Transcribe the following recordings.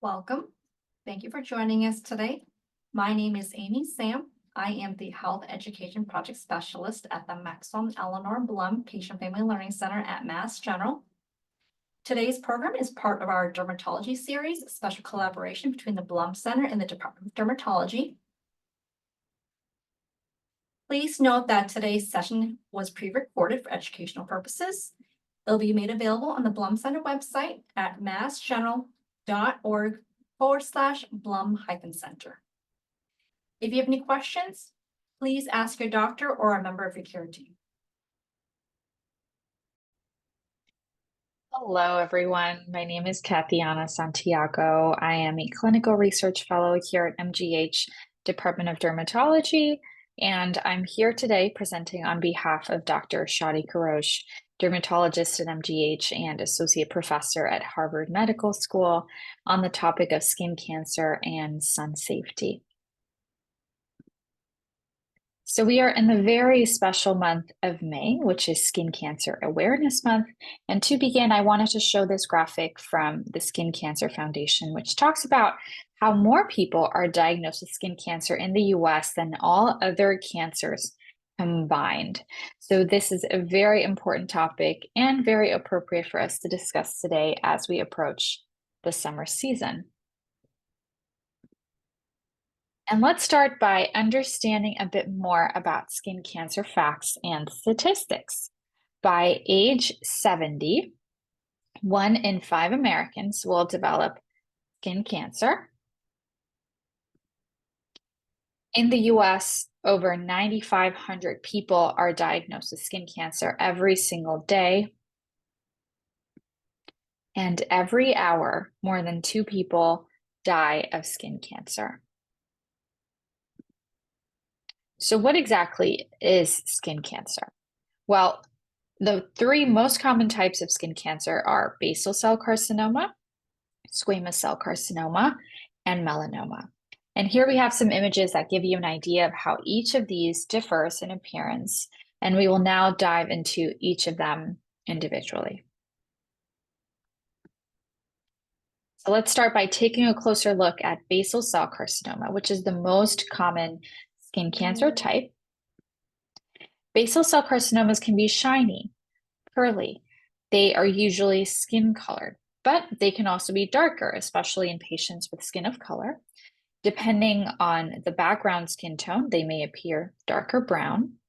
Welcome. Thank you for joining us today. My name is Amy Sam. I am the Health Education Project Specialist at the Maxwell and Eleanor Blum Patient Family Learning Center at Mass General. Today's program is part of our Dermatology Series, a special collaboration between the Blum Center and the Department of Dermatology. Please note that today's session was pre-recorded for educational purposes. It'll be made available on the Blum Center website at massgeneral.org/Blum-Center. If you have any questions, please ask your doctor or a member of your care team. Hello, everyone. My name is Kathyana Santiago. I am a clinical research fellow here at MGH Department of Dermatology, and I'm here today presenting on behalf of Dr. Shadi Kourosh, dermatologist at MGH and associate professor at Harvard Medical School, on the topic of skin cancer and sun safety. So we are in the very special month of May, which is Skin Cancer Awareness Month. And to begin, I wanted to show this graphic from the Skin Cancer Foundation, which talks about how more people are diagnosed with skin cancer in the US than all other cancers combined. So this is a very important topic and very appropriate for us to discuss today as we approach the summer season. And let's start by understanding a bit more about skin cancer facts and statistics. By age 70, 1 in 5 Americans will develop skin cancer. In the US, over 9,500 people are diagnosed with skin cancer every single day. And every hour, more than 2 people die of skin cancer. So what exactly is skin cancer? Well, the 3 most common types of skin cancer are basal cell carcinoma, squamous cell carcinoma, and melanoma. And here we have some images that give you an idea of how each of these differs in appearance, and we will now dive into each of them individually. So let's start by taking a closer look at basal cell carcinoma, which is the most common skin cancer type. Basal cell carcinomas can be shiny, pearly. They are usually skin colored, but they can also be darker, especially in patients with skin of color. Depending on the background skin tone, they may appear darker brown.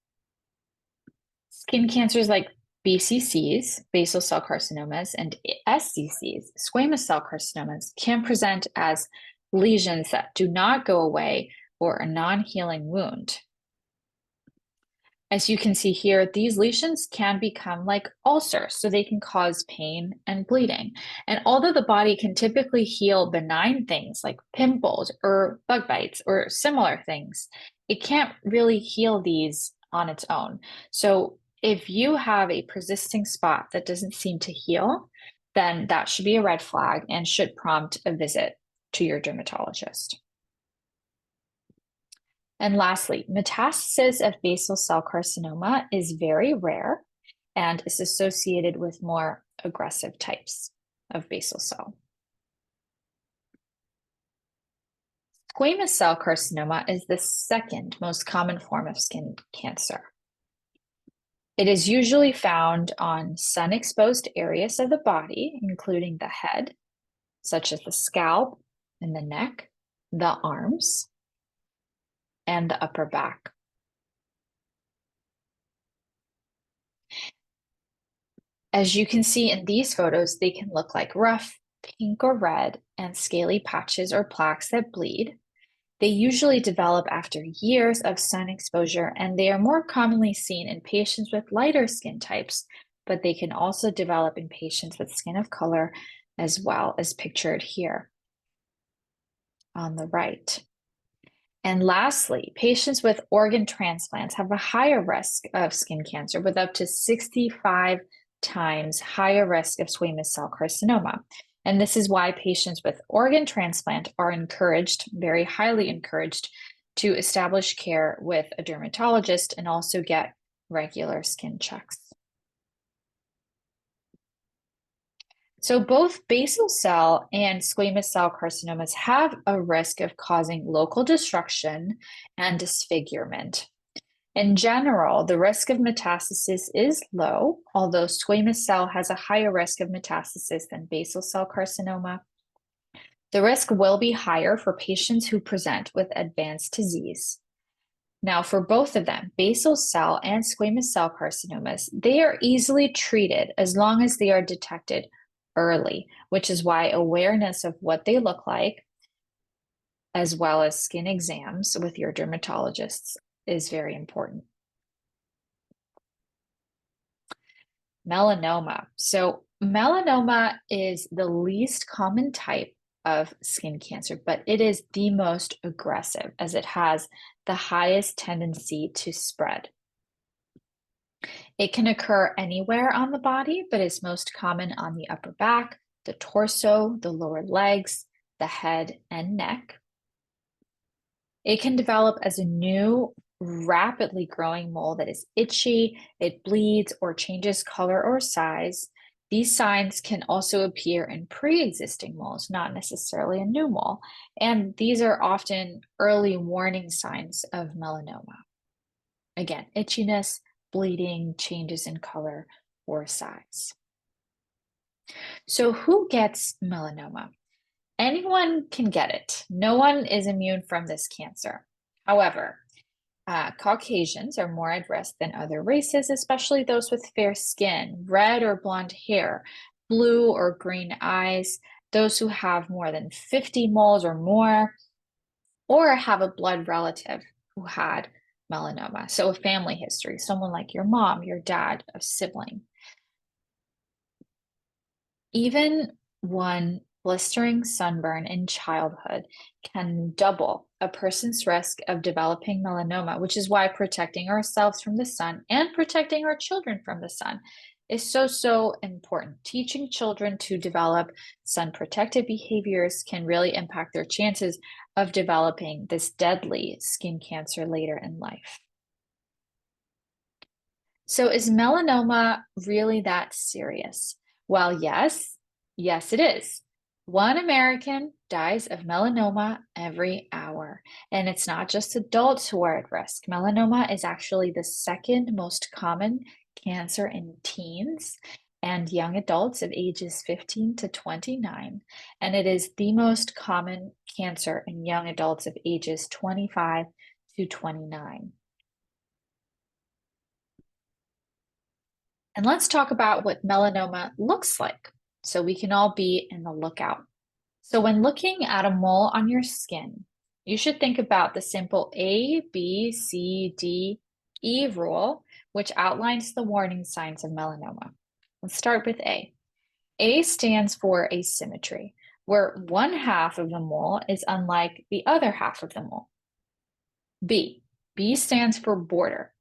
Skin cancers like BCCs, basal cell carcinomas, and SCCs, squamous cell carcinomas, can present as lesions that do not go away or a non-healing wound. As you can see here, these lesions can become like ulcers, so they can cause pain and bleeding. And although the body can typically heal benign things like pimples or bug bites or similar things, it can't really heal these on its own. So if you have a persisting spot that doesn't seem to heal, then that should be a red flag and should prompt a visit to your dermatologist. And lastly, metastasis of basal cell carcinoma is very rare and is associated with more aggressive types of basal cell. Squamous cell carcinoma is the second most common form of skin cancer. It is usually found on sun-exposed areas of the body, including the head, such as the scalp and the neck, the arms, and the upper back. As you can see in these photos, they can look like rough, pink or red, and scaly patches or plaques that bleed. They usually develop after years of sun exposure, and they are more commonly seen in patients with lighter skin types, but they can also develop in patients with skin of color as well, as pictured here on the right. And lastly, patients with organ transplants have a higher risk of skin cancer with up to 65 times higher risk of squamous cell carcinoma. And this is why patients with organ transplant are encouraged, very highly encouraged, to establish care with a dermatologist and also get regular skin checks. So both basal cell and squamous cell carcinomas have a risk of causing local destruction and disfigurement. In general, the risk of metastasis is low, although squamous cell has a higher risk of metastasis than basal cell carcinoma. The risk will be higher for patients who present with advanced disease. Now, for both of them, basal cell and squamous cell carcinomas, they are easily treated as long as they are detected early, which is why awareness of what they look like, as well as skin exams with your dermatologists, is very important. Melanoma. So melanoma is the least common type of skin cancer, but it is the most aggressive as it has the highest tendency to spread. It can occur anywhere on the body, but is most common on the upper back, the torso, the lower legs, the head, and neck. It can develop as a new, rapidly growing mole that is itchy, it bleeds, or changes color or size. These signs can also appear in pre-existing moles, not necessarily a new mole, and these are often early warning signs of melanoma. Again, itchiness, bleeding, changes in color or size. So who gets melanoma? Anyone can get it. No one is immune from this cancer. However, Caucasians are more at risk than other races, especially those with fair skin, red or blonde hair, blue or green eyes, those who have more than 50 moles or more, or have a blood relative who had melanoma. So a family history, someone like your mom, your dad, a sibling. Even one blistering sunburn in childhood can double a person's risk of developing melanoma, which is why protecting ourselves from the sun and protecting our children from the sun is so important. Teaching children to develop sun protective behaviors can really impact their chances of developing this deadly skin cancer later in life. So is melanoma really that serious? Well, yes, it is. One American dies of melanoma every hour. And it's not just adults who are at risk. Melanoma is actually the second most common cancer in teens and young adults of ages 15 to 29. And it is the most common cancer in young adults of ages 25 to 29. And let's talk about what melanoma looks like so we can all be in the lookout. So when looking at a mole on your skin, you should think about the simple A, B, C, D, E rule, which outlines the warning signs of melanoma. Let's start with A. A stands for asymmetry, where one half of the mole is unlike the other half of the mole. B. B stands for border.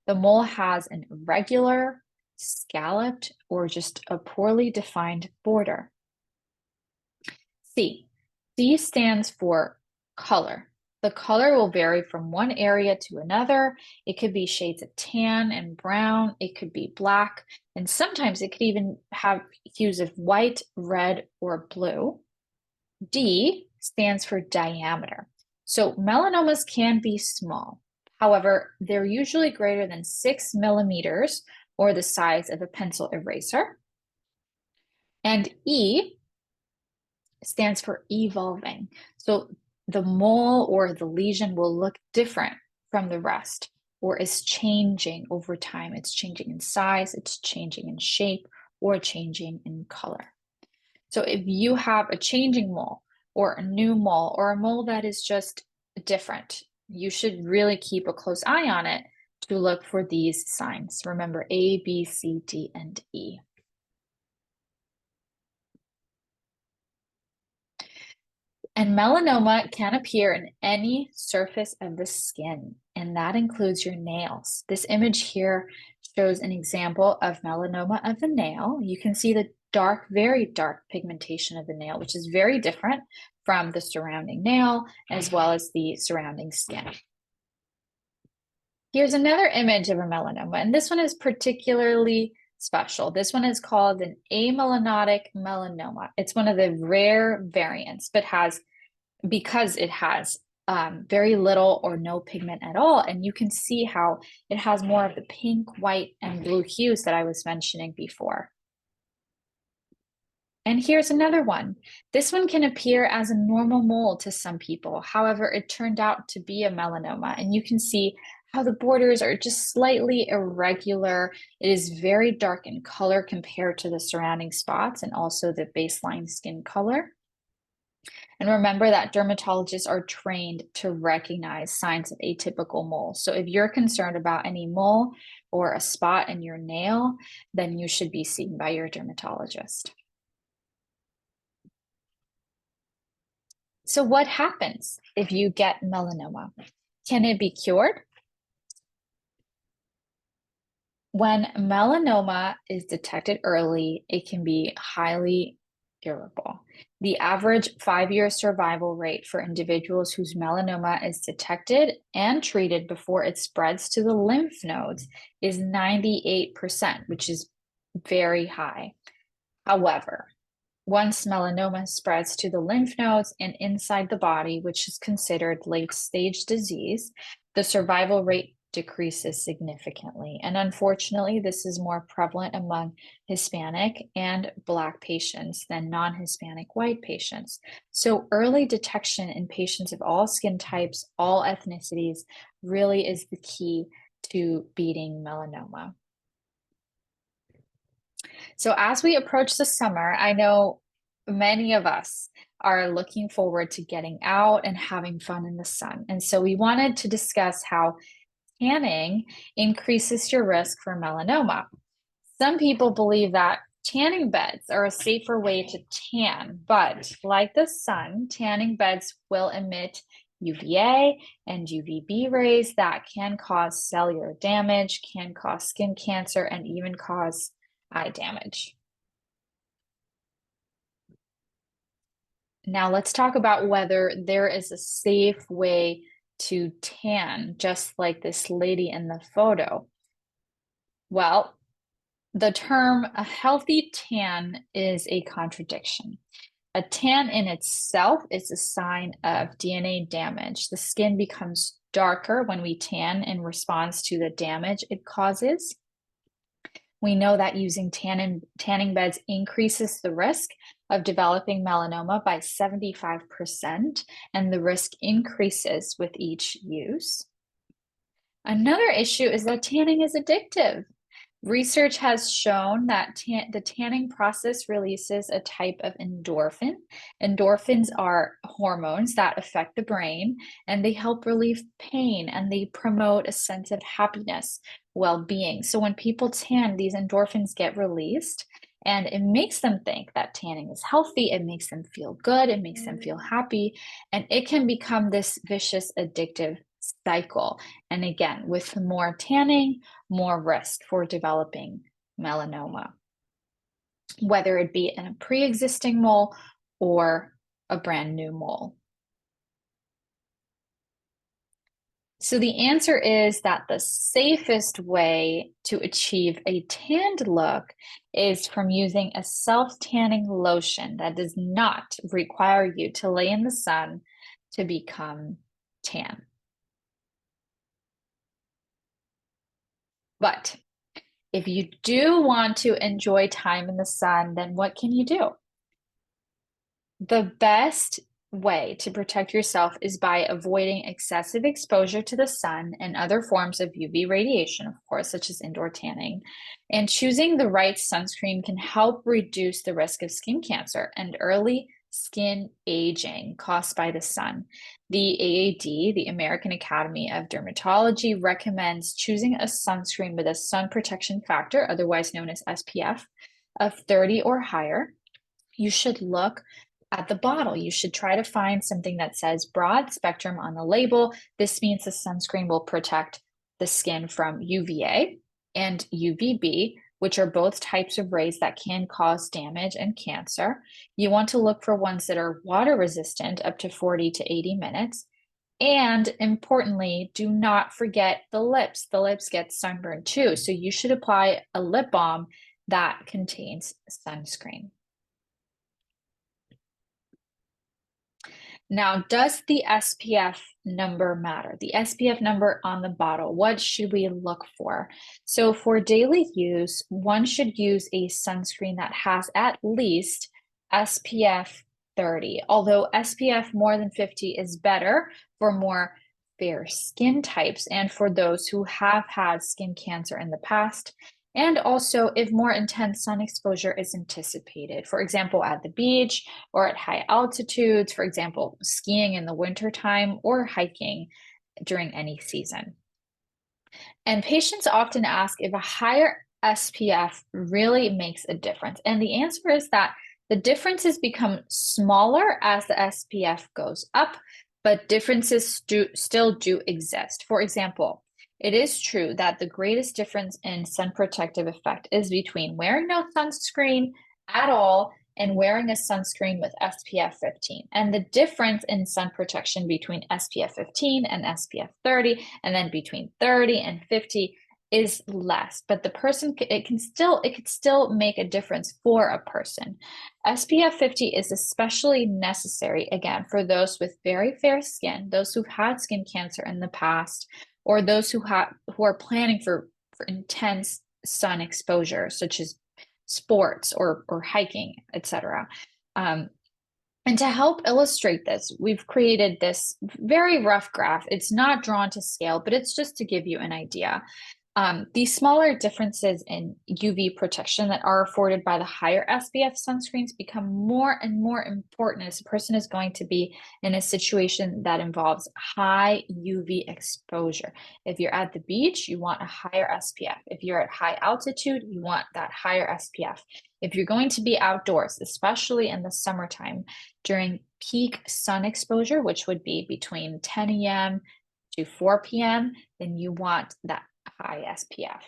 The mole has an irregular, scalloped, or just a poorly defined border. C. C stands for color. The color will vary from one area to another. It could be shades of tan and brown. It could be black. And sometimes it could even have hues of white, red, or blue. D stands for diameter. So melanomas can be small. However, they're usually greater than 6 millimeters or the size of a pencil eraser. And E stands for evolving. So the mole or the lesion will look different from the rest or is changing over time. It's changing in size, it's changing in shape, or changing in color. So if you have a changing mole or a new mole or a mole that is just different, you should really keep a close eye on it to look for these signs. Remember A, B, C, D, and E. And melanoma can appear in any surface of the skin, and that includes your nails. This image here shows an example of melanoma of the nail. You can see the dark, very dark pigmentation of the nail, which is very different from the surrounding nail as well as the surrounding skin. Here's another image of a melanoma, and this one is particularly special. This one is called an amelanotic melanoma. It's one of the rare variants, but because it has very little or no pigment at all. And you can see how it has more of the pink, white, and blue hues that I was mentioning before. And here's another one. This one can appear as a normal mole to some people. However, it turned out to be a melanoma. And you can see how the borders are just slightly irregular. It is very dark in color compared to the surrounding spots and also the baseline skin color. And remember that dermatologists are trained to recognize signs of atypical mole. So if you're concerned about any mole or a spot in your nail, then you should be seen by your dermatologist. So what happens if you get melanoma? Can it be cured? When melanoma is detected early, it can be highly curable. The average 5-year survival rate for individuals whose melanoma is detected and treated before it spreads to the lymph nodes is 98%, which is very high. However, once melanoma spreads to the lymph nodes and inside the body, which is considered late-stage disease, the survival rate decreases significantly. And unfortunately, this is more prevalent among Hispanic and Black patients than non-Hispanic white patients. So early detection in patients of all skin types, all ethnicities, really is the key to beating melanoma. So as we approach the summer, I know many of us are looking forward to getting out and having fun in the sun. And so we wanted to discuss how tanning increases your risk for melanoma. Some people believe that tanning beds are a safer way to tan, but like the sun, tanning beds will emit UVA and UVB rays that can cause cellular damage, can cause skin cancer, and even cause eye damage. Now let's talk about whether there is a safe way to tan, just like this lady in the photo. Well, the term a healthy tan is a contradiction. A tan in itself is a sign of DNA damage. The skin becomes darker when we tan in response to the damage it causes. We know that using tanning beds increases the risk of developing melanoma by 75%, and the risk increases with each use. Another issue is that tanning is addictive. Research has shown that the tanning process releases a type of endorphin. Endorphins are hormones that affect the brain, and they help relieve pain, and they promote a sense of happiness, well-being. So when people tan, these endorphins get released, and it makes them think that tanning is healthy. It makes them feel good. It makes them feel happy, and it can become this vicious, addictive cycle. And again, with more tanning, more risk for developing melanoma, whether it be in a pre-existing mole or a brand new mole. So the answer is that the safest way to achieve a tanned look is from using a self-tanning lotion that does not require you to lay in the sun to become tan. But if you do want to enjoy time in the sun, then what can you do? The best way to protect yourself is by avoiding excessive exposure to the sun and other forms of UV radiation, of course, such as indoor tanning. And choosing the right sunscreen can help reduce the risk of skin cancer and early skin aging caused by the sun. The AAD, the American Academy of Dermatology, recommends choosing a sunscreen with a sun protection factor, otherwise known as SPF, of 30 or higher. You should look at the bottle. You should try to find something that says broad spectrum on the label. This means the sunscreen will protect the skin from UVA and UVB, which are both types of rays that can cause damage and cancer. You want to look for ones that are water resistant up to 40 to 80 minutes. And importantly, do not forget the lips. The lips get sunburned too. So you should apply a lip balm that contains sunscreen. Now, does the SPF number matter? The SPF number on the bottle, what should we look for? So for daily use, one should use a sunscreen that has at least SPF 30, although SPF more than 50 is better for more fair skin types and for those who have had skin cancer in the past. And also if more intense sun exposure is anticipated, for example, at the beach or at high altitudes, for example, skiing in the wintertime or hiking during any season. And patients often ask if a higher SPF really makes a difference. And the answer is that the differences become smaller as the SPF goes up, but differences still do exist. For example, it is true that the greatest difference in sun protective effect is between wearing no sunscreen at all and wearing a sunscreen with SPF 15. And the difference in sun protection between SPF 15 and SPF 30, and then between 30 and 50 is less, but the person, it could still make a difference for a person. SPF 50 is especially necessary, again, for those with very fair skin, those who've had skin cancer in the past, or those who are planning for intense sun exposure, such as sports or hiking, etc. And to help illustrate this, we've created this very rough graph. It's not drawn to scale, but it's just to give you an idea. These smaller differences in UV protection that are afforded by the higher SPF sunscreens become more and more important as a person is going to be in a situation that involves high UV exposure. If you're at the beach, you want a higher SPF. If you're at high altitude, you want that higher SPF. If you're going to be outdoors, especially in the summertime, during peak sun exposure, which would be between 10 a.m. to 4 p.m., then you want that high SPF.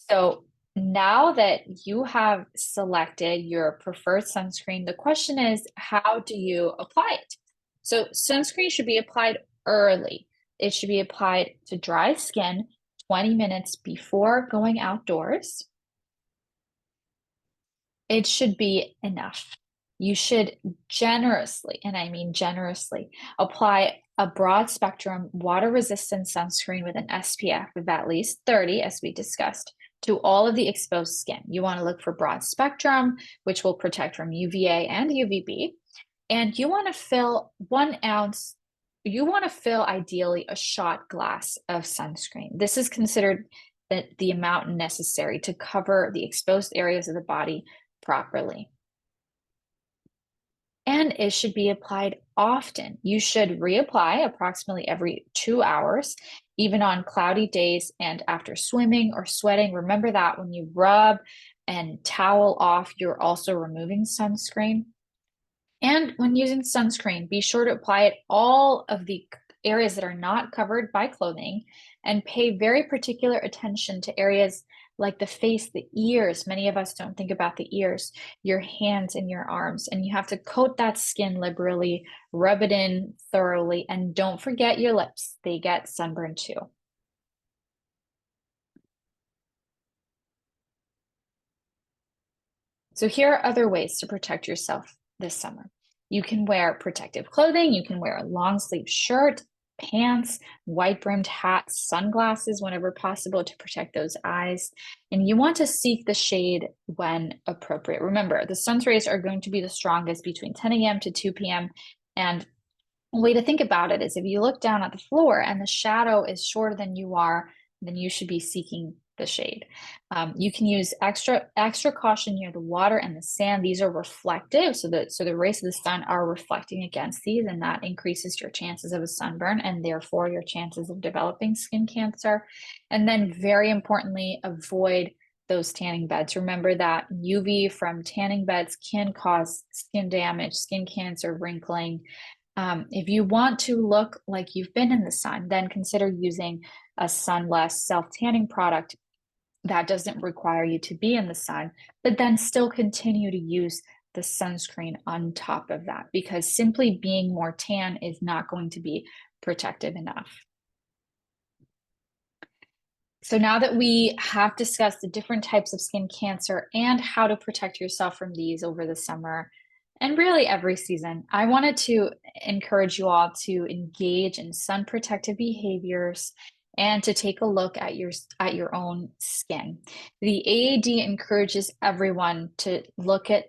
So now that you have selected your preferred sunscreen, the question is, how do you apply it? So sunscreen should be applied early. It should be applied to dry skin 20 minutes before going outdoors. It should be enough. You should generously, and I mean generously, apply a broad spectrum water resistant sunscreen with an SPF of at least 30, as we discussed, to all of the exposed skin. You want to look for broad spectrum, which will protect from UVA and UVB. And you want to fill 1 ounce, you want to fill ideally a shot glass of sunscreen. This is considered the amount necessary to cover the exposed areas of the body properly. And it should be applied often. You should reapply approximately every 2 hours, even on cloudy days and after swimming or sweating. Remember that when you rub and towel off, you're also removing sunscreen. And when using sunscreen, be sure to apply it all of the areas that are not covered by clothing and pay very particular attention to areas like the face, the ears. Many of us don't think about the ears, your hands and your arms, and you have to coat that skin liberally, rub it in thoroughly, and don't forget your lips. They get sunburned too. So here are other ways to protect yourself this summer. You can wear protective clothing. You can wear a long sleeve shirt, pants, white brimmed hats, sunglasses whenever possible to protect those eyes. And you want to seek the shade when appropriate. Remember, the sun's rays are going to be the strongest between 10 a.m. to 2 p.m. And a way to think about it is if you look down at the floor and the shadow is shorter than you are, then you should be seeking the shade. You can use extra caution near the water and the sand. These are reflective, so the rays of the sun are reflecting against these, and that increases your chances of a sunburn and therefore your chances of developing skin cancer. And then very importantly, avoid those tanning beds. Remember that UV from tanning beds can cause skin damage, skin cancer, wrinkling. If you want to look like you've been in the sun, then consider using a sunless self-tanning product that doesn't require you to be in the sun, but then still continue to use the sunscreen on top of that, because simply being more tan is not going to be protective enough. So now that we have discussed the different types of skin cancer and how to protect yourself from these over the summer and really every season, I wanted to encourage you all to engage in sun protective behaviors and to take a look at your own skin. The AAD encourages everyone to look at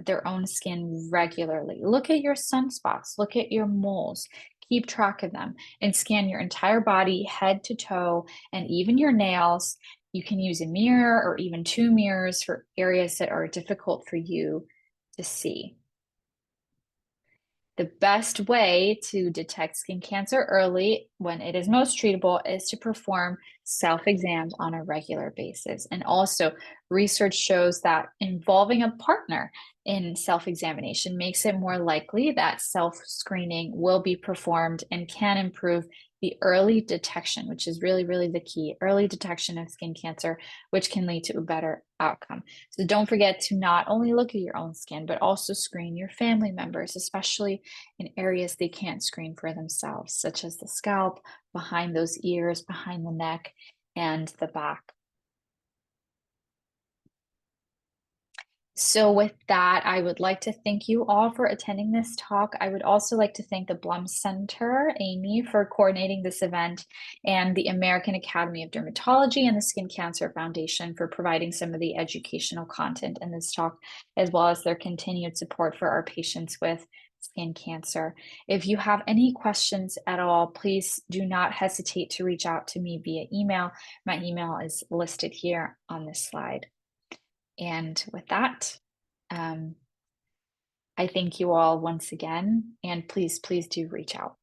their own skin regularly. Look at your sunspots, look at your moles, keep track of them, and scan your entire body, head to toe, and even your nails. You can use a mirror or even two mirrors for areas that are difficult for you to see. The best way to detect skin cancer early when it is most treatable is to perform self-exams on a regular basis. And also, research shows that involving a partner in self-examination makes it more likely that self-screening will be performed and can improve the early detection, which is really, really the key, early detection of skin cancer, which can lead to a better outcome. So don't forget to not only look at your own skin, but also screen your family members, especially in areas they can't screen for themselves, such as the scalp, behind those ears, behind the neck, and the back. So with that, I would like to thank you all for attending this talk. I would also like to thank the Blum Center, Amy, for coordinating this event, and the American Academy of Dermatology and the Skin Cancer Foundation for providing some of the educational content in this talk, as well as their continued support for our patients with skin cancer. If you have any questions at all, please do not hesitate to reach out to me via email. My email is listed here on this slide. And with that, I thank you all once again, and please do reach out.